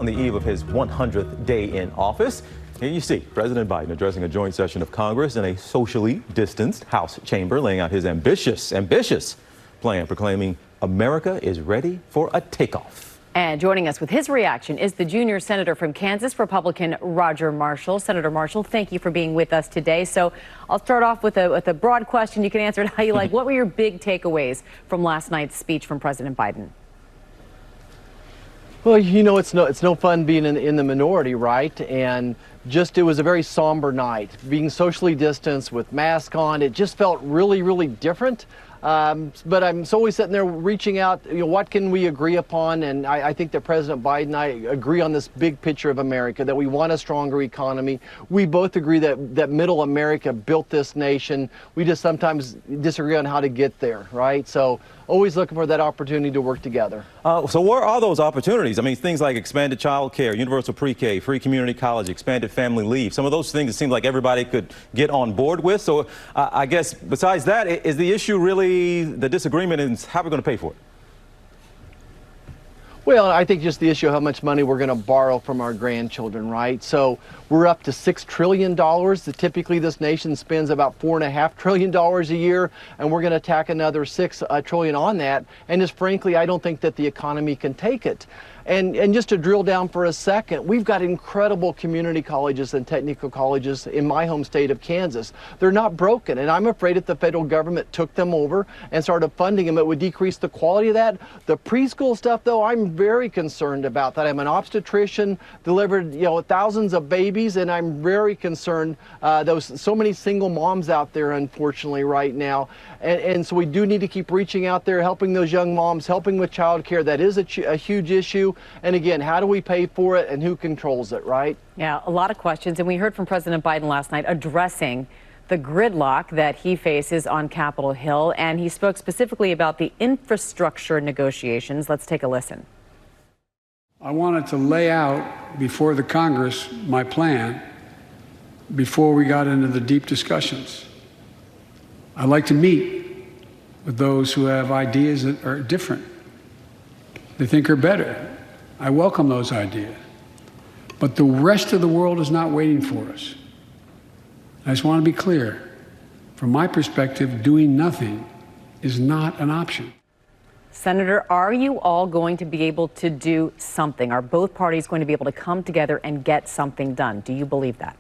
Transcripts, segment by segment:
On the eve of his 100th day in office, here you see President Biden addressing a joint session of Congress in a socially distanced House chamber, laying out his ambitious plan, proclaiming America is ready for a takeoff. And joining us with his reaction is the junior senator from Kansas, Republican Roger Marshall. Senator Marshall, thank you for being with us today. So I'll start off with a broad question. You can answer it how you like. What were your big takeaways from last night's speech from President Biden? Well, you know, it's no fun being in the minority, right? And it was a very somber night. Being socially distanced with masks on, it just felt really, really different. But I'm always sitting there reaching out, what can we agree upon? And I think that President Biden and I agree on this big picture of America, that we want a stronger economy. We both agree that middle America built this nation. We just sometimes disagree on how to get there, right? So always looking for that opportunity to work together. So where are those opportunities? I mean, things like expanded child care, universal pre-K, free community college, expanded family leave, some of those things it seems like everybody could get on board with. So I guess besides that, is the issue really the disagreement is how we're going to pay for it? Well, I think just the issue of how much money we're going to borrow from our grandchildren, right? So we're up to $6 trillion. Typically, this nation spends about $4.5 trillion a year, and we're going to tack another $6 trillion on that. And just frankly, I don't think that the economy can take it. And just to drill down for a second, we've got incredible community colleges and technical colleges in my home state of Kansas. They're not broken, and I'm afraid if the federal government took them over and started funding them, it would decrease the quality of that. The preschool stuff, though, I'm very concerned about that. I'm an obstetrician, delivered thousands of babies, and I'm very concerned. There's so many single moms out there, unfortunately, right now. And so we do need to keep reaching out there, helping those young moms, helping with child care. That is a huge issue. And again, how do we pay for it and who controls it, right? Yeah, a lot of questions. And we heard from President Biden last night addressing the gridlock that he faces on Capitol Hill. And he spoke specifically about the infrastructure negotiations. Let's take a listen. I wanted to lay out before the Congress my plan before we got into the deep discussions. I'd like to meet with those who have ideas that are different, they think are better. I welcome those ideas. But the rest of the world is not waiting for us. I just want to be clear. From my perspective, doing nothing is not an option. Senator, are you all going to be able to do something? Are both parties going to be able to come together and get something done? Do you believe that?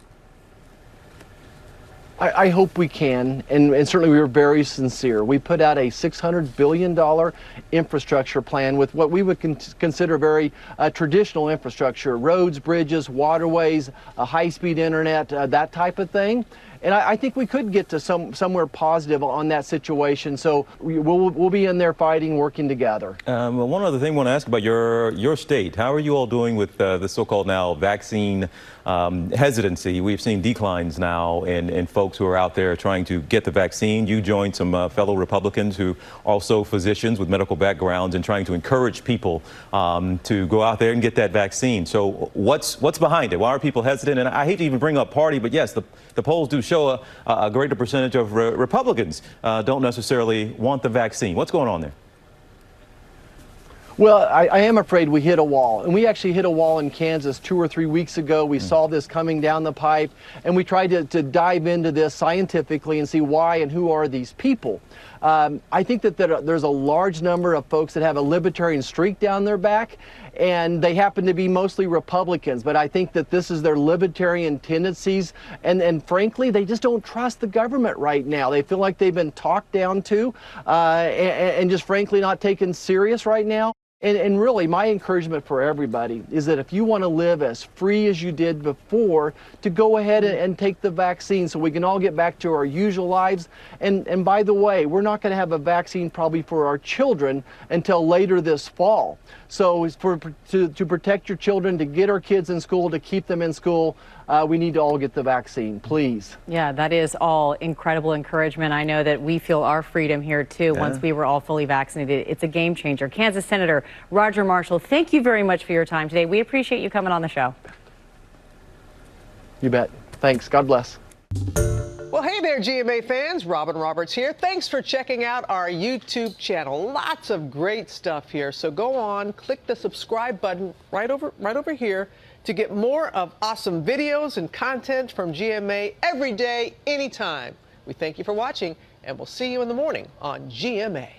I hope we can, and certainly we were very sincere. We put out a $600 billion infrastructure plan with what we would consider very traditional infrastructure, roads, bridges, waterways, high-speed internet, that type of thing. And I think we could get to somewhere positive on that situation. So we'll be in there fighting, working together. Well, one other thing I want to ask about your state. How are you all doing with the so-called now vaccine hesitancy? We've seen declines now in folks who are out there trying to get the vaccine. You joined some fellow Republicans who are also physicians with medical backgrounds and trying to encourage people to go out there and get that vaccine. So what's behind it? Why are people hesitant? And I hate to even bring up party, but yes, the polls do show a greater percentage of Republicans don't necessarily want the vaccine. What's going on there? Well, I am afraid we hit a wall, and we actually hit a wall in Kansas 2 or 3 weeks ago. We saw this coming down the pipe, and we tried to dive into this scientifically and see why and who are these people. I think that there's a large number of folks that have a libertarian streak down their back, and they happen to be mostly Republicans, but I think that this is their libertarian tendencies, and frankly, they just don't trust the government right now. They feel like they've been talked down to, and just frankly not taken serious right now. And really, my encouragement for everybody is that if you want to live as free as you did before, to go ahead and take the vaccine so we can all get back to our usual lives. And by the way, we're not going to have a vaccine probably for our children until later this fall. So to protect your children, to get our kids in school, to keep them in school, we need to all get the vaccine, please. Yeah, that is all incredible encouragement. I know that we feel our freedom here, too, once we were all fully vaccinated. It's a game changer. Kansas Senator Roger Marshall, thank you very much for your time today. We appreciate you coming on the show. You bet. Thanks. God bless. Well, hey, Hey there, GMA fans. Robin Roberts here. Thanks for checking out our YouTube channel. Lots of great stuff here. So go on, click the subscribe button right over here to get more of awesome videos and content from GMA every day, anytime. We thank you for watching, and we'll see you in the morning on GMA.